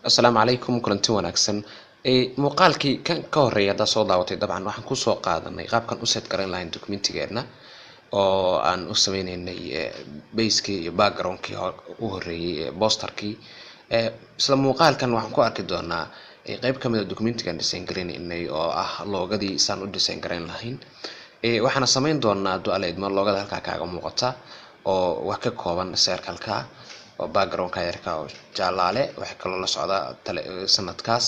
Assalaamu calaykum kulanti wanaagsan muuqaalkii kan ka horeeya haddaad soo daawatay dabcan waxaan kusoo qaadanay qaabkan u set garan lahayn documentigeena oo aan u sameynaynay basekii iyo backgroundkii u horeeyay posterkii isla muuqaalkan waxaan ku arki doonaa qayb ka mid ah documentigan design garanaynay oo ah loogadii saan u design garan lahayn waxaana sameyn doonaa dualeedmo loogada halkaa kaaga muuqata oo wax ka kooban circle-ka oo background-ka yarka oo jaalaale waxa kale la socda sanadkaas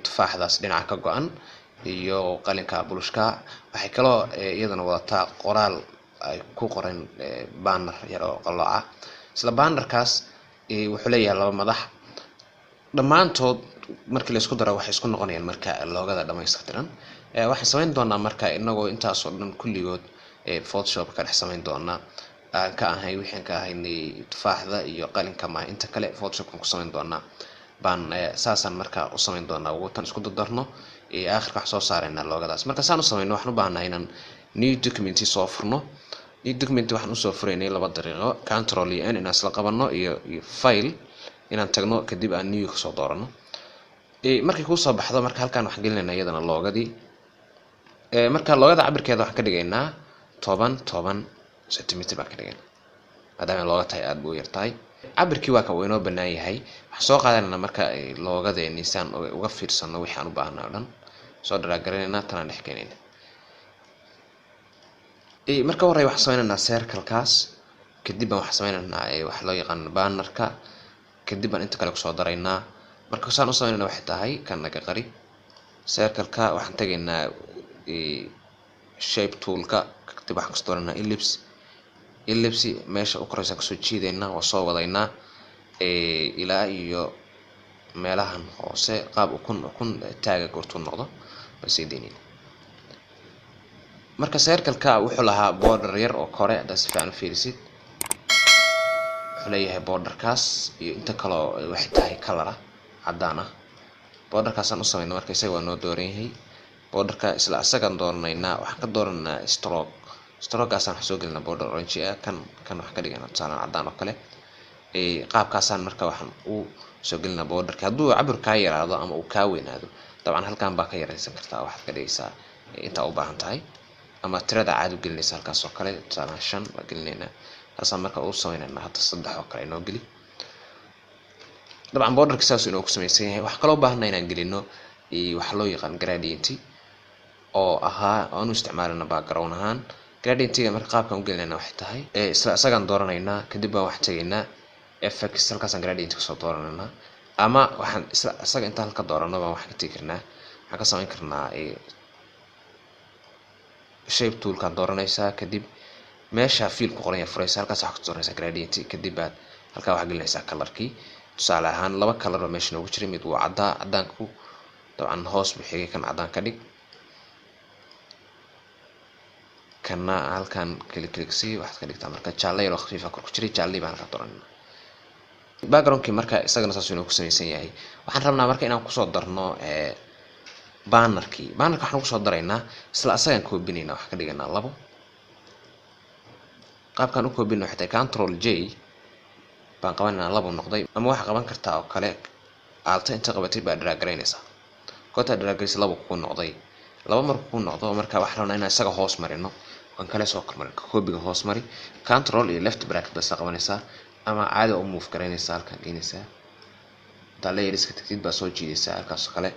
tufaaxdaas dhinaca ka go'an iyo qalinka bulushka waxa kale oo iyadana wadataa qoraal ay ku qoran banner yar oo qalooca isla bannerkaas wuxuu leeyahay laba madax dhamaantood markii la isku daro waxay isku noqonayaan marka loogada dhameystiran waxaan sameyn doonaa marka inagoo intaas oo dhan kulligood Photoshop ka dhex sameyn doonaa ka ahay wixii ka ahaynay tufaaxda iyo qalinka ma inta kale Photoshop ku sameyn doonaa baan saasan marka u sameyn doonaa ugu tan isku darno aakhirka wax soo saarayna loogadaas marka saan u sameyno waxaan u baahanahay inaan new document soo furno new document waxaan u soo furaynay 2 daqiiqo control n inaan isla qabano iyo file inaan tagno kadib aan new ka soo doorano markii ku soo baxdo marka halkaan waxaan gelinaynaa iyadana loogadii marka loogada cabirkeeda waxaan ka dhigaynaa 10 centimeter baan ka dhigaynaa maadaama looga tahay aad buu yartahay cabirkii waa ka weynoo bannaan yahay waxaan soo qaadanaynaa marka loogadeeni saan uga fiirsano wixii aan u baahnaa oo dhan soo dharaagaraynaa tanaan dhex keenaynaa marka hore waxaan sameynaynaa circle-kaas kadib baan waxaan sameynaynaa wax loo yaqaan banner-ka kadib baan inta kale ku soo daraynaa marka saan u sameynayna waxay tahay kan naga qari circle-ka waxaan tagaynaa shape tool-ka kadib waxaan kasoo dooranaa ellipse meesha u koraysa kasoo jiidaynaa oo soo wadaynaa ilaa iyo meelahan hoose qaab ukun taaga goortuu noqdo basiideynina marka circle-ka wuxuu lahaa border yar oo kore hadda si fiican u fiirisid wuxuu leeyahay borderkaas iyo inta kale waxay tahay color cadaan ah borderkaasaan u sameynaa marka isaga waa noo dooran yahay borderka isla asagan dooranaynaa waxaan ka dooranaa stroke-gaasaan wax soo gelinaa border orange ah kan wax ka dhiganaa tusaalaan cadaan oo kale qaabkaasaan marka waxaan u soo gelinaa borderka hadduu cabir kaa yaraado ama uu kaa weynaado dabcan halkaan baa ka yaraysan kartaa waxaad ka dhigaysaa intaa u baahan tahay ama tirada caad u gelinaysa halkaas oo kale tusaalaan 5 waa gelinaynaa taasaan marka u sameynaynaa hadda 3 oo kale inoo geli dabcan borderka saas inuu ku samaysan yahay wax kaloo baahnaa inaan gelino wax loo yaqaan gradient oo ahaa aan u isticmaalana background ahaan gradient-ga marka qaabkan u gelinaynaa waxay tahay isla asagan dooranaynaa kadib baan wax tagaynaa fx halkaasaan gradient ka soo dooranaynaa ama waxaan isla asaga inta halka doorano baan wax ka tagi karnaa waxaan ka sameyn karnaa shape tool-kan dooranaysaa kadib meesha fiil ku qoran yahay furaysa halkaas wax ka dooranaysaa gradient kadib baad halkaa wax gelinaysaa color-kii tusaale ahaan 2 color oo meesha noogu jiray mid waa cadaanku dabcan hoos bixiyay kan cadaan ka dhig kana halkan klikisi waxaad ka dhigtaa marka jaalle yar oo khafiif ah ku jiray jaalle baan ka dooranaa background-kii marka isagana saas inuu ku samaysan yahay waxaan rabnaa marka inaan ku soo darno banner-kii waxaan ku soo daraynaa isla asagan koobinaynaa wax ka dhiganaa 2 qaabkan u koobinayna waxay tahay control j baan qabanayna 2 noqday ama waxa qaban kartaa oo kale alt inta qabatay baa drag garaynaysaa koota drag gareys 2 ku noqday 2 markuu ku noqdo marka waxaan rabnaa inaan isaga hoos marino kan kale soo kormarin koobiga hoos mari control iyo left bracket baa qabanaysaa ama caadi u move garaynaysaa halkan geynaysaa layerska tagtid baa soo jiidaysaa halkaas kale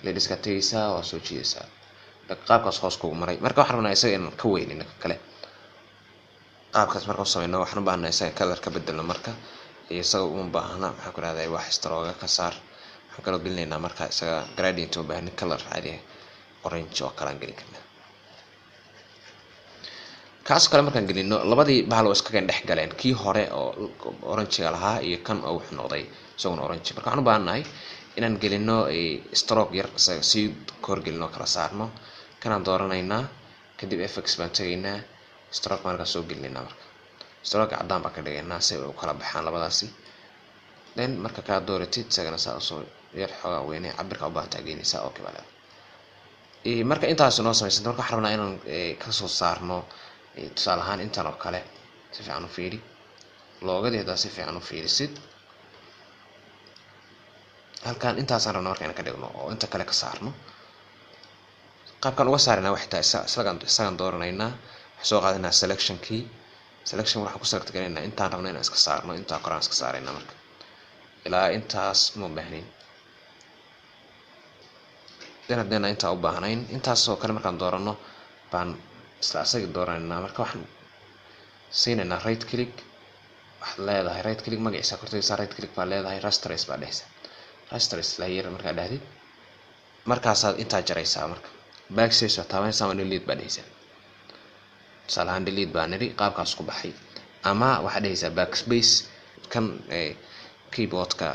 layerska tagaysaa waa soo jiidaysaa qaabkaas hoos kugu maray marka waxaan rabnaa isaga inaan ka weynino kale qaabkaas marka sameyno waxaan u baahanahay isaga color ka bedelno marka isaga uma baahna waxaan ku raadayay wax stroke ka saar waxaan kala gelinaynaa marka isaga gradient u baahan color caadi orange oo kala gelin karnaa kaas kale markaan gelino labadii bahal oo iska dhex galeen kii hore oo orange lahaa iyo kan oo wuxuu noqday isaguna orange marka waxaan u baahanahay inaan gelino stroke yar isaga si kor gelino kala saarno kanaan dooranaynaa kadib fx baan tagaynaa stroke marka soo gelinaynaa marka stroke cadaan baan ka dhigaynaa si ay u kala baxaan labadaasi then marka ka dooratid isagana saa soo yar xoogaa weynay cabirka u baahan tahay gelinaysaa okay baa marka intaas noo samaysan marka waxaan rabnaa inaan ka soo saarno tusaale ahaan intan oo kale si fiican u fiiri loogadeeda si fiican u fiirisid halkan intaasaan rabnaa marka inaan ka dhigno oo inta kale ka saarno. qaabkan uga saarnaa waxay tahay isagan dooranaynaa, waxaan soo qaadanaa selection key. selection waxaan ku select garanaynaa intaan rabno inaan iska saarno, intaa koraan iska saaraynaa marka ilaa intaas uma baahnayn. haddana intaa u baahnayn intaas oo kale markaan doorano baan isla asaga dooranaynaa. marka waxaan siinaynaa right click, waxaad leedahay right click, magaciisa kortaysa right click baa leedahay, rasterize baa dhehaysa. rasterize layer markaa dhahdid markaasaad intaa jaraysaa. marka backspace waa taabanaysaa ama delete baa dhehaysaa. tusaale ahaan delete baa nidhi, qaabkaas ku baxay. ama waxaad dhehaysaa backspace kan keyboardka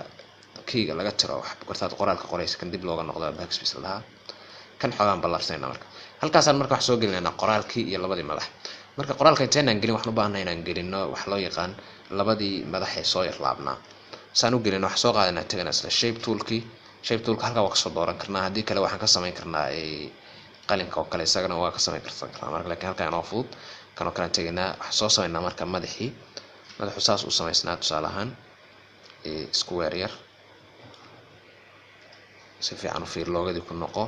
keyga laga tiro wax qortaad qoraalka qoraysa kan dib looga noqdo backspace lahaa. kan xogaan ballarsanayna marka halkaasaan marka wax soo gelinaynaa qoraalkii iyo labadii madax. marka qoraalka intaynaan gelin waxaan u baahanay inaan gelino wax loo yaqaan labadii madax ee soo yar laabnaa. saan u gelino wax soo qaadanaa tagana isla shape toolkii. shape toolka halkaa waa kasoo dooran karnaa, haddii kale waxaan ka samayn karnaa qalinka oo kale isagana waa ka samayn karnaa. marka laakiin halkaa inoo fudud kan oo kale tegaynaa, waxaan soo samaynaa marka madaxu saas u samaysnaa. tusaale ahaan square yar si fiican u fiir, loogadii ku noqo.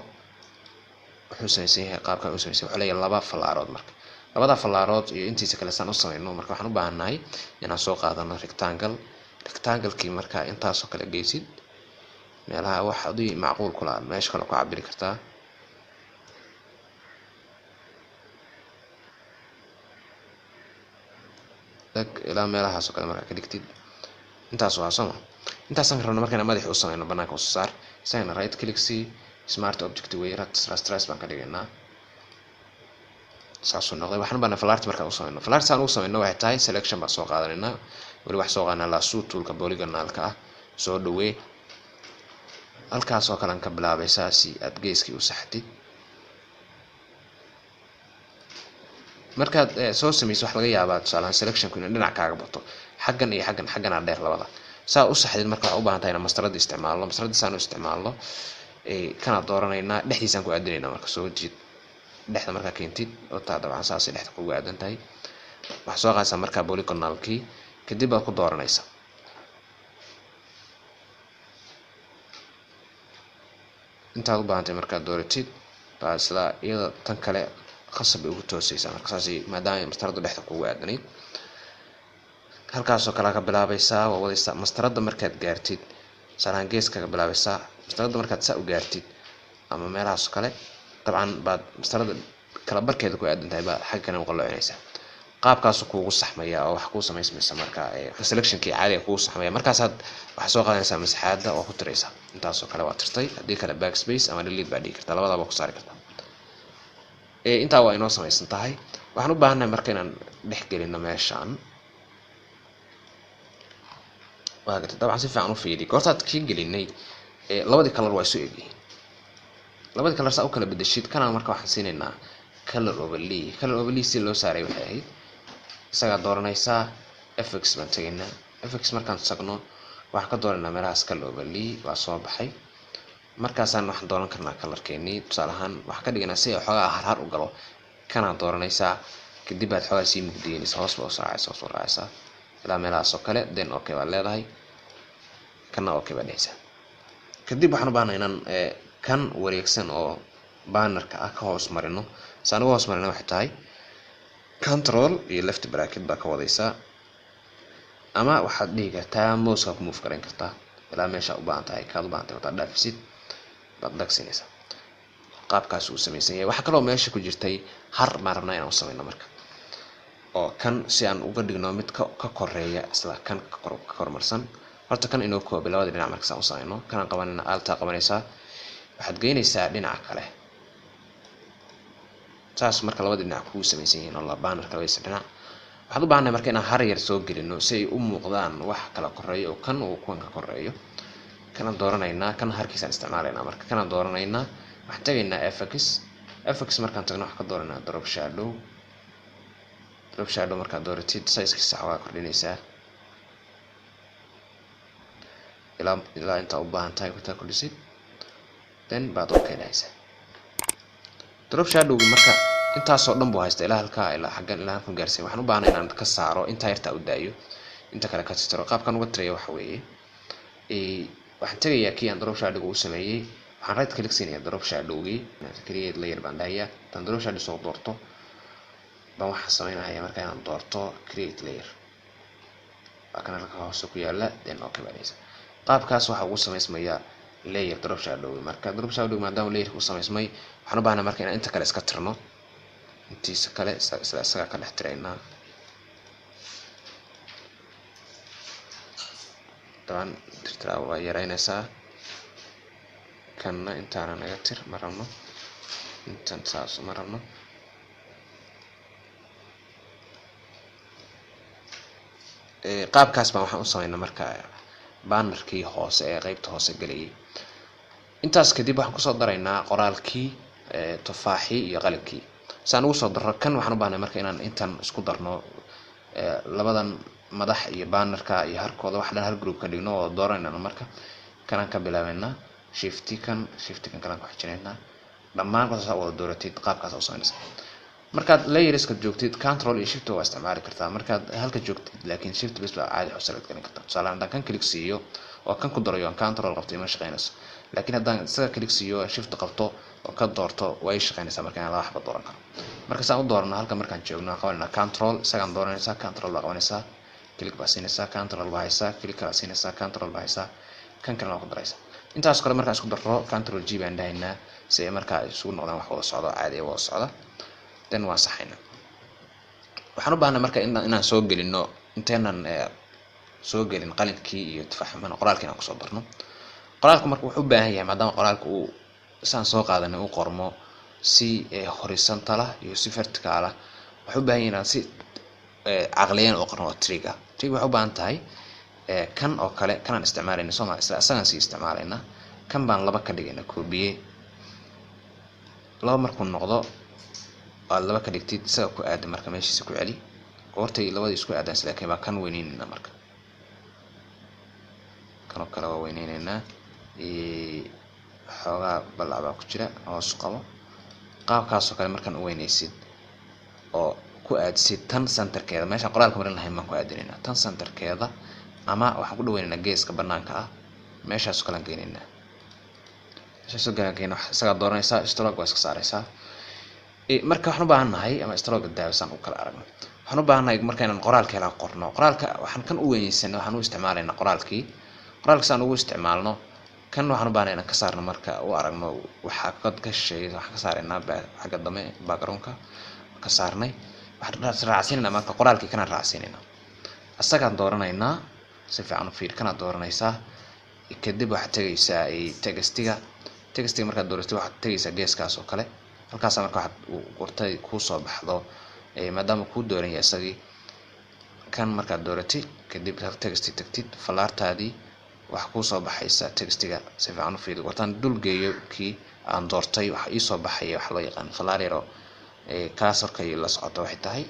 wuxuu samaysan yahay qaabkan u samaysan wuxuu leeyahay laba falaarood. marka labada falaarood iyo intiisa kale saan u samayno marka waxaan u baahannahay inaan soo qaadano rectangle-kii marka intaasoo kale geysid meelaha wax adii macquul kula meesha kale ku cabiri kartaa. ilaa meelahaasoo kale markaa ka dhigtid intaas waa soma. intaasaan rabno markaan madaxii u samayno banaanka u soo saar. isagana right click c smart object way rasterize baan ka dhigaynaa. saasuu noqday. waxaan u baahnaa falaarta markaan u samayno. falaarta saan u samayno waxay tahay selection baan soo qaadanaynaa. weli wax soo qaadanaa lasso toolka polygonalka ah, soo dhawee. halkaas oo kale aan ka bilaabaysaa si aad geeskii u saxtid. markaad soo samayso wax laga yaabaa tusaalahaan selectionku inuu dhinac kaaga bato, xaggan iyo xagganaa dheer labada. saa u saxdid marka waxaa u baahan tahay inaan mastarada isticmaalno. mastarada saan u isticmaalno kana dooranaynaa, dhexdiisaan ku aadinaynaa. marka soo jiid dhexda markaa keentid oo taa dabcan saasay dhexda kugu aadan tahay. waxaa soo qaadaysaa markaa polygonalkii, kadib baad ku dooranaysaa. intaad u baahantahay markaad dooratid baa isla iyada tan kale khasab ay ugu toosaysaa. marka saasi maadaama mastarada dhexda kugu aadanayd halkaasoo kale ka bilaabaysaa waa wadaysaa. mastarada markaad gaartid salaan gees kaga bilaabaysaa. mastarada markaad saa u gaartid ama meelahaas kale dabcan baad mastarada kala barkeeda ku aadan tahay baa xagga kana u qaloocinaysaa. qaabkaas kuugu saxmaya oo wax kuu samaysmaysa marka selectionkii caadiga kuugu saxmaya. markaasaad waxaa soo qaadanaysaa masxaada oo ku tiraysaa. intaasoo kale waa tirtay, haddii kale backspace ama delete baa dhigi kartaa, labadaba ku saari kartaa. intaa waa inoo samaysan tahay. waxaan u baahannahay marka inaan dhex gelino meeshaan. waa gartay dabcan si fiican u fiiri. goortaad kii gelinay labadii color waa isu egyihiin. labadii color saa u kala bedeshid kanaan marka waxaan siinaynaa color overlay. color overlay si loo saaray waxay ahayd isagaa dooranaysaa. fx baan tegaynaa. fx markaan tagno waxaan ka dooranaa meelahaas color overlay waa soo baxay. markaasaan waxaan dooran karnaa colorkeenii. tusaale ahaan waxaan ka dhiganaa si ay xoogaa harhar u galo. kanaa dooranaysaa, kadib baad xoogaa sii mugdiyeynaysaa, hoos baa u raacaysaa ilaa meelahaas oo kale. then okay baad leedahay, kana okay baad dhehaysaa. kadib waxaan u baahnaa inaan kan wareegsan oo bannerka ah ka hoos marino. saan uga hoos marina waxay tahay control iyo left bracket baa ka wadaysaa, ama waxaad dhihi kartaa mouseka ku move garayn kartaa ilaa meesha u baahan tahay. kaad u baahan tahay wadaad dhaafisid baad dagsinaysaa. qaabkaas uu samaysan yahay. waxaa kaloo meesha ku jirtay har baan rabnaa inaan u samayno marka, oo kan si aan uga dhigno mid ka koreeya isla kan ka kormarsan. horta kan inoo koobi labada dhinac marka saan u samayno. kanaan qabanayna altaa qabanaysaa, waxaad geynaysaa dhinaca kale. saas marka labada dhinac kugu samaysan yihiin oo la bannerka labadiisa dhinac. waxaad u baahannahay marka inaan har yar soo gelino si ay u muuqdaan wax kala koreeyo oo kan uu kuwan ka koreeyo. kanaan dooranaynaa, kan harkiisaan isticmaalaynaa. marka kanaan dooranaynaa, waxaan tagaynaa fx markaan tagno waxaan ka dooranaa drop shadow. markaad dooratid sizekiisa waa kordhinaysaa ilaa intaa u baahan tahay ku kordhisid, then baad okay dhahaysaa. drop shadowgi marka intaasoo dhan buu haystaa ilaa halkaa ilaa xaggan ilaa halkan gaarsiin. waxaan u baahnaa inaan ka saaro intaa yartaa u daayo, inta kale ka tirtiro. qaabkan uga tiraya waxa weeye waxaan tagayaa kii aan drop shadow u sameeyay waxaan right click siinayaa drop shadowgii create layer baan dhahayaa tan drop shadow soo doorto baan waxaan sameynayaa marka inaan doorto create layer kana halka hoose ku yaala then okay baanaysa qaabkaas waxa uu sameysmayaa layer drop shadow marka drop shadow maadaama layer ku sameysmay waxaan u baahnaa marka inaan inta kale iska tirno intiisa kale isaga ka dhex tiraynaa طبعا tirtiraa waa yaraynaysaa kanna intaana naga tir ma rabno intan saas ma rabno qaabkaas baan waxaan u sameynaa marka bannerkii hoose ee qaybta hoose galayay intaas kadib waxaan ku soo daraynaa qoraalkii tufaaxii iyo qalabkii saan ugu soo daro kan waxaan u baahnaa marka inaan intan isku darno labadan madax iyo bannerka iyo harkooda wax dhan hal group ka dhigno oo dooranayna marka kanaan ka bilaabeynaa shift kan kalaan ku xijinaynaa dhammaan qodob wada dooratid qaabkaas oo sameynaysa markaad layerska joogtid control iyo shift waa isticmaali kartaa markaad halka joogtid laakiin shift bas baa caadi u select garan kartaa tusaale haddaan kan click siiyo oo kan ku darayo control qabto ima shaqeynayso laakiin haddaan isaga click siiyo shift qabto oo ka doorto way shaqeynaysaa marka aan la waxba dooran karo marka saan u doorano halka markaan joogno qabanayna control isagaan dooranaysaa control baa qabanaysaa click baa siinaysaa control baa haysaa click baa siinaysaa control baa haysaa kan kalena waa ku daraysaa intaas kale markaan isku daro control G baan dhahaynaa si ay markaa isugu noqdaan wax wada socdo caadi wada socda dan waa saxayna waxaan u baahnaa marka inaan soo gelino inteenan soo gelin qalinkii iyo tufaaxman qoraalkii inaan ku soo darno qoraalku marka wuxuu u baahan yahay maadaama qoraalku uu saan soo qaadanay uu qormo si horizontal ah iyo si vertical ah wuxuu u baahan yahay si caqliyan oo qorno trigger waxay u baahan tahay kan oo kale kanaan isticmaalayna Soomaali isagaan si isticmaalayna kan baan laba ka dhigayna koobiye laba markuu noqdo waa laba ka dhigtid isaga ku aad marka meeshiisa ku celi goortay labadii isku aadaan laakiin baa kan weyneynayna marka kan oo kale waa weyneynayna xoogaa balacbaa ku jira hoos qabo qaabkaas oo kale markaan u weynaysid oo ku aadsid tan centerkeeda meesha qoraalka marin lahayn baan ku aadinayna tan centerkeeda ama waxaan ku dhaweynaynaa geeska banaanka ah meeshaas kala geynaynaa meeshaas gaagayna isaga dooranaysaa stroke waa iska saaraysaa marka waxaan u baahannahay ama stroke daawsan u kala aragno waxaan u baahannahay marka inaan qoraalka hela qorno qoraalka waxaan kan u weynaysanaa waxaan u isticmaalaynaa qoraalkii saan ugu isticmaalno kan waxaan u baahannahay inaan ka saarno marka u aragno waxa ka shisheeya waxaan ka saaraynaa xagga dambe backgroundka ka saarnay waxaan raacsiinaynaa marka qoraalkii kana raacsiinaynaa asagaan dooranaynaa si fiican u fiir kana dooranaysaa kadib waxaad tagaysaa textiga markaad dooratid waxaad tagaysaa geeskaas oo kale halkaas marka waxaad qortay ku soo baxdo maadaama ku dooran yahay isagii kan markaad dooratid kadib texti tagtid falaartaadii waxa ku soo baxaysa textiga si fiican u fiir qortaan dul geeyo kii aan doortay waxa ii soo baxaya wax loo yaqaan falaar yar oo kaasorka la socoto waxay tahay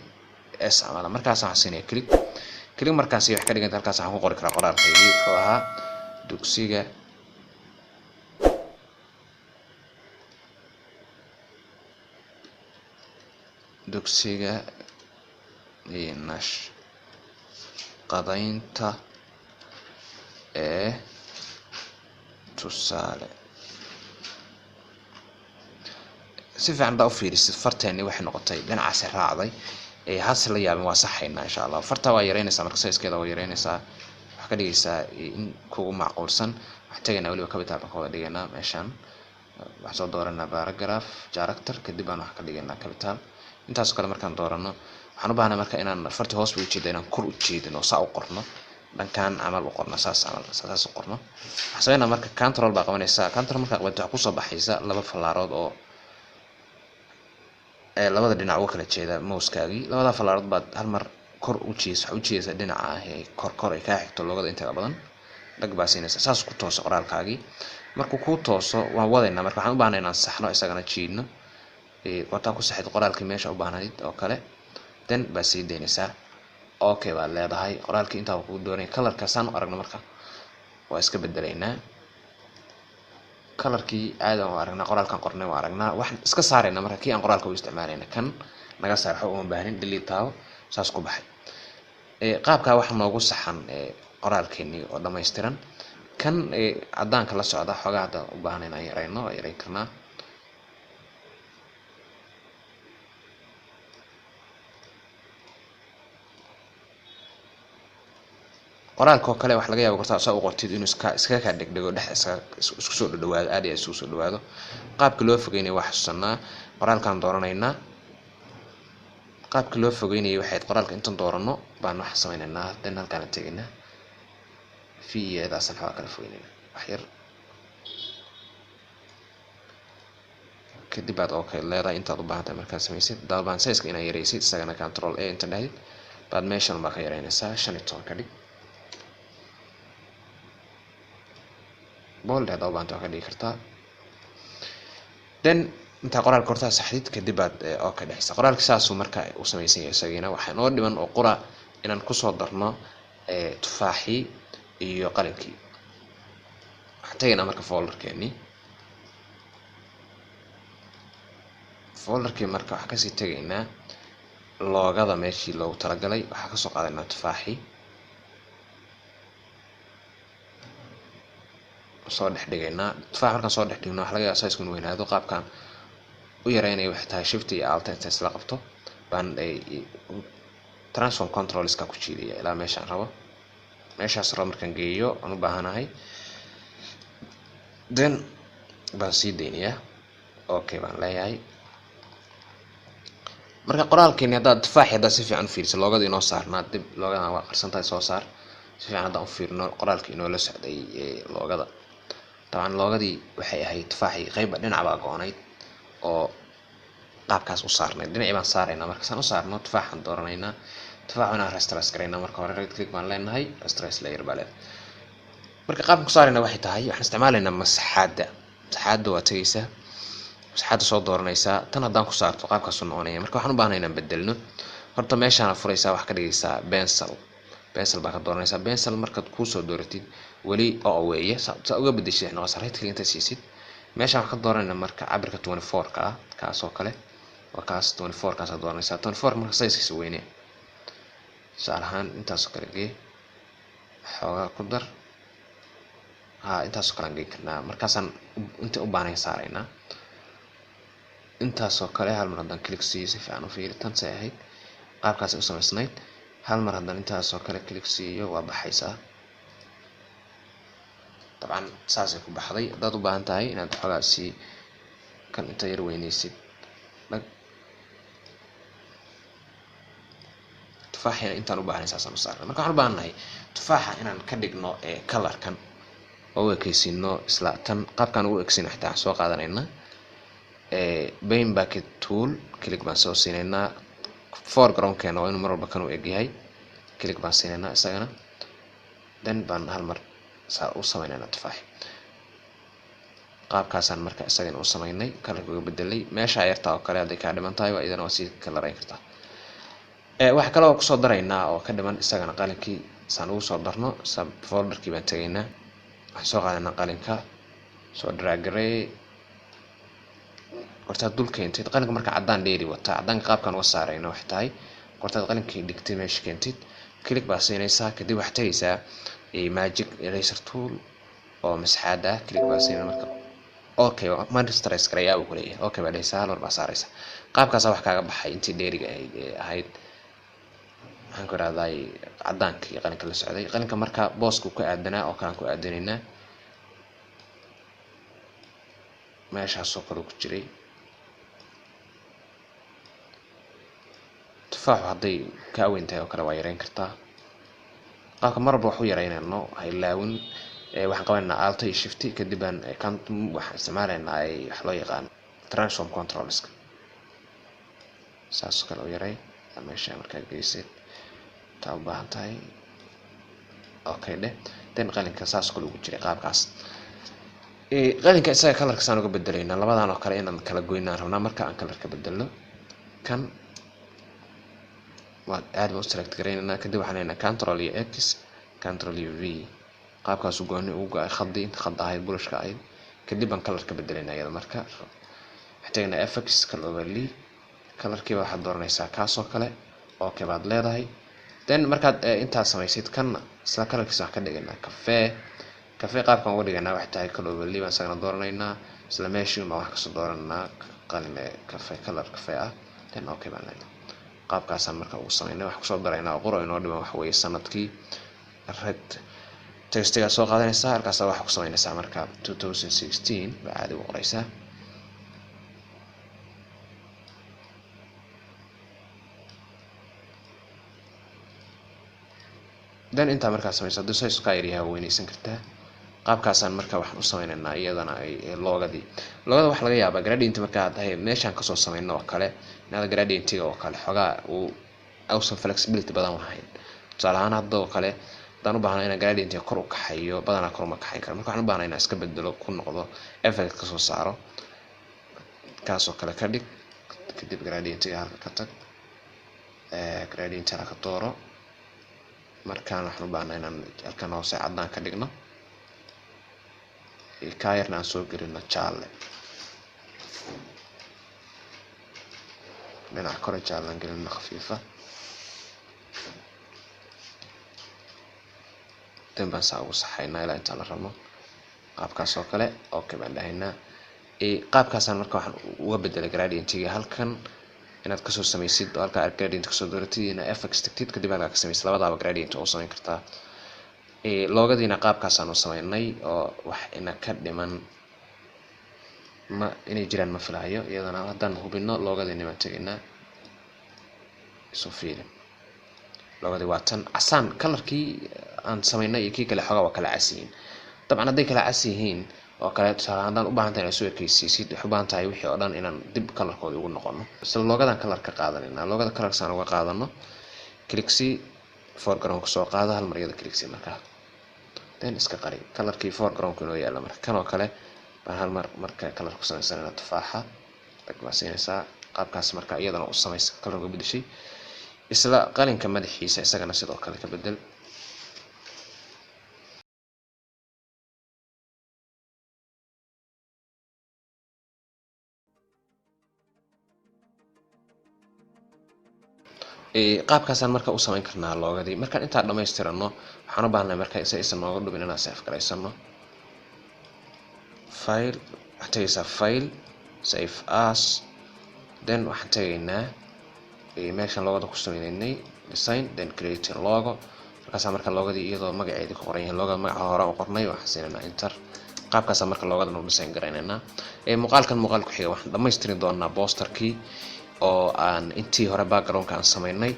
s ama markaas waxaan siinaya click markaas wax ka dhiganta halkaas waxaan ku qori karaa qoraalkaygii wuxuu ahaa dugsiga nash qadaynta tusaale si fiican baa u fiirisid farteeni waxay noqotay dhinacaas raacday haas la yaabin waa saxayna insha Allah farta waa yareynaysaa marka sizekeeda waa yareynaysaa wax ka dhigaysaa in kugu macquulsan wax tagayna waliba capital ka wada dhigaynaa meeshan wax soo dooranaa paragraph character kadib aan wax ka dhigaynaa capital intaas kale markaan doorano waxaan u baahnaa marka inaan farta hoos u jeedo inaan kor u jeedino saa u qorno dhankan amal u qorno saas u qorno waxaan sameynaa marka control baa qabanaysaa control marka qabato waxa ku soo baxaysa laba falaarood oo labada dhinac uga kala jeeda mouse-kaagii labada falaarood baad hal mar kor u jeesa dhinaca kor ay ka xigto loogada inta badan dhag baa siinaysa saas ku tooso qoraalkaagii markuu ku tooso waan wadaynaa marka waxaan u baahnaa inaan saxno isagana jiidno qortaan ku saxid qoraalkii meesha u baahnayd oo kale dan baa sii daynaysaa okay baa leedahay qoraalkii intaa ku dooranay colorka saan u aragno marka waa iska bedelaynaa colorkii aad aan u aragnaa qoraalkan qornay waa aragnaa waxaan iska saarayna marka kii aan qoraalka u isticmaalayna kan naga saarxo uma baahnin delete taabo saas ku baxay qaabka waxa noogu saxan qoraalkeeni oo dhameystiran kan cadaanka la socda xogaa hadda u baahan inaan yareyno waa yareyn karnaa. qoraalka kale wax laga yaabo qortaa soo qortid inuu iska ka dhigdhigo dhex isku soo dhawaado aad iyo isku soo dhawaado. qaabka loo fogeynay wax xusanaa qoraalkan dooranaynaa. qaabka loo fogeynay waxay qoraalka intan doorano baan wax sameeynaa hadda halkaan tagnaa fiyeeda saxaa kala fogeynayna wax yar kadib aad okay leedahay intaad u baahantahay markaa samaysid dalbaan size-ka inaa yareysid isagana control A inta dhahdid baad meeshan baa ka yareynaysaa 15 ka dhig bold hada baan ka dhigi kartaa. then inta qoraalka horta saxdid kadib aad okay dhigaysaa qoraalka saasuu markaa u samaysan yahay isagina waxa noo dhiman oo qora inaan ku soo darno tufaaxi iyo qalinkii. waxaan tagaynaa marka folderkii marka waxaan kasii tagaynaa loogada meeshii loogu talagalay waxaan kasoo qaadaynaa tufaaxi soo dhex dhigaynaa. tufaax markaan soo dhex dhigno waxa laga yaabaa size-ku inuu weynaado qaabkan u yareynayo waxay tahay shift iyo alt inta isla qabto baan transform control iska ku jiidaya ilaa meeshaan rabo meeshaas rabo markaan geeyo aan u baahanahay then baan sii deynayaa okay baan leeyahay. marka qoraalkeeni haddaad tufaaxi haddaad si fiican u fiiriso loogada inoo saarnaa dib loogadan waa qarsantahay soo saar si fiican haddaan u fiirino qoraalka inoo la socday loogada طبعا loogadii waxay ahayd tufaaxi qayb dhinac baa goonayd oo qaabkaas u saarnay dhinacii baan saaraynaa markaasaan u saarno tufaaxan dooranaynaa tufaaxuna restores gareynaa marka hore right click baan leenahay restores layer baa leedahay. marka qaabka ku saarayna waxay tahay waxaan isticmaalaynaa masaxaada waa tagaysaa masaxaada soo dooranaysaa tan haddaan ku saarto qaabkaas u noqonaya marka waxaan u baahanahay inaan bedelno horta meeshaan furaysaa wax ka dhigaysaa pencil baa ka dooranaysaa pencil markaad ku soo dooratid wali oo weeye sa uga bedeshay noqon right click inta siisid meeshaan wax ka dooranayna marka cabirka 24 ka kaas oo kale waa kaas 24 kaas aad dooranaysaa 24 marka size-kiisa weyne saarahan intaas oo kale gee xoogaa ku dar intaas oo kale gee karnaa markaasaan inta u baahnay saaraynaa intaas oo kale hal mar haddaan click siiyo si fiican u fiiri tan say ahayd qaabkaas u samaysnayd hal mar haddaan intaas oo kale click siiyo waa baxaysaa طبعا saasay ku baxday haddaad u baahan tahay inaad xoogaa si kan inta yar weynaysid tufaaxina intaan u baahanay saasaan u saarnay marka waxaan u baahannahay tufaaxa inaan ka dhigno colorkan oo u ekaysiino isla tan qaabkan u ekaysiino xitaa soo qaadanayna paint bucket tool click baan soo siinaynaa foreground-keena waa inuu mar walba kan u egyahay click baan siinaynaa isagana then baan hal mar saa u sameynayna tufaaxi qaabkaasaan marka isagana u sameynay kalarka uga bedelay meesha yarta oo kale haday ka dhiman tahay waa idana waa sii kalareyn kartaa. waxa kale oo ku soo daraynaa oo ka dhiman isagana qalinkii saan ugu soo darno sub folderkii baan tagaynaa waxaan soo qaadanaa qalinka soo drag garay qortaad dul keentid qalinka marka cadaan dheeri wata cadaanka qaabkan uga saarayna waxay tahay qortaad qalinkii dhigtay meesha keentid click baa siinaysaa kadib waxaad tagaysaa magic eraser tool oo masaxaada click baa siinay marka okay ma restores gareeyaa uu leeyahay okay baa dhaysaa hal mar baa saaraysa qaabkaas wax kaaga baxay intii dheeriga ahayd waxaan ku raadayay cadaanka iyo qalinka la socday qalinka marka boosku ku aadanaa oo kale ku aadanaynaa meeshaas oo kale ku jiray tufaax hadday ka weyntahay oo kale waa yareyn kartaa qaabka marba wax u yareynayno haylaawin waxaan qabanaynaa alt iyo shift kadib aan waxaan isticmaalaynaa wax loo yaqaan transform controls saas kale u yaray meesha markaa geysid taa u baahan tahay okay then qalinka saas kale ugu jiray qaabkaas qalinka isaga kalarka saan uga bedelaynaa labadan oo kale inaan kala goynaan rabnaa marka aan kalarka bedelno kan waa aad u select gareynaa kadib waxaan leenahay control iyo x control iyo v qaabkaas gooni ugu khaddi ahayd bulshka ahayd kadib aan kalarka bedelaynaa iyada marka xigtayna fx color overlay kalarkii waxaad dooranaysaa kaas oo kale okay baad leedahay then markaad intaas samaysid kan isla kalarkiisa wax ka dhiganaa cafe cafe qaabkan uga dhiganaa waxay tahay color overlay baan isagana dooranaynaa isla meeshii ma wax kasoo dooranaa qalin cafe color cafe ah then okay baan leeyahay qaabkaasaan marka ugu sameynay wax kusoo daraynaa qoro inoo dhiman wax weeye sanadkii red textiga soo qaadanaysaa halkaas waxa ku sameynaysaa marka 2016 baa caadi u qoraysaa dan inta marka sameeyso hadii size ka yar yahay weynaysan kartaa qaabkaasaan marka waxaan u sameynaynaa iyadana ay loogada wax laga yaabaa gradient marka tahay meeshaan ka soo sameeyno oo kale inaad gradientiga oo kale xogaa uu awsan flexibility badan lahayn tusaale ahaan hadda oo kale dan u baahnaa inaan gradientiga kor u kaxayo badanaa kor uma kaxayn karo marka waxaan u baahnaa inaan iska bedelo ku noqdo effect ka soo saaro kaas oo kale ka dhig kadib gradientiga halka ka tag gradient ka dooro markaan waxaan u baahnaa inaan halkan hoose cadaan ka dhigno ka yarna aan soo gelino jaalle dhinaca kore jaalle aan gelino khafiifa dan baan saa ugu saxaynaa ilaa intaan la rabno qaabkaas oo kale okay baan dhahaynaa qaabkaasaan marka waxaan uga bedelay gradientiga halkan inaad kasoo samaysid oo halka gradient kasoo dooratid ina fx tagtid kadib halka ka samaysid labadaaba gradient oo samayn kartaa loogadiina qaabkaasaan u sameynay oo wax ina ka dhiman ma inay jiraan ma filayo iyadana haddaan hubino loogadiina ma tagaynaa isu fiiri loogadii waa tan casaan colorkii aan sameynay iyo kii kale xogaa waa kala casiyiin dabcan hadday kala casiyihiin oo kale tusaale haddaan u baahan tahay inaad soo ekaysiisid waxay u baahan tahay wixii oo dhan inaan dib colorkooda ugu noqono isla loogadan color ka qaadanayna loogada colorksaan uga qaadano clicksy foreground soo qaada hal mar iyada clicksy markaa then iska qari colorkii foreground inoo yaala marka kan oo kale baan hal mar marka color ku samaysanayna tufaaxa tagbaasiinaysaa qaabkaas marka iyadana u samaysa color uga bedeshay isla qalinka madaxiisa isagana sidoo kale ka bedel qaabkaasaan marka u samayn karnaa loogadii markaan intaa dhamaystirano waxaan u baahnaa marka aysan nooga dhubin inaan save garaysano file waxaan tagaysaa file save as then waxaan tagaynaa meeshaan loogada ku sameynaynay design then create logo markaasaa marka loogadii iyadoo magaceedii ku qoran yahay loogada magaca hore u qornay waxaan siinaynaa enter qaabkaasaa marka loogadan u design garaynaynaa muuqaalkan muuqaal ku xiga waxaan dhamaystirin doonaa posterkii oo aan intii hore backgroundka aan sameynay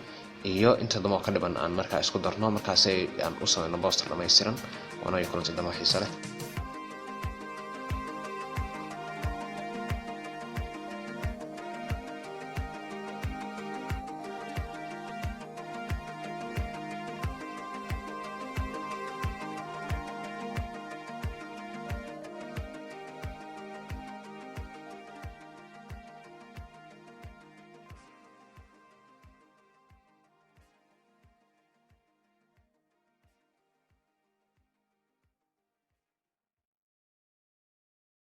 iyo inta dambe oo ka dhiban aan markaa isku darno markaas aan u sameyno poster dhammaystiran waana kulanti dama xiiso leh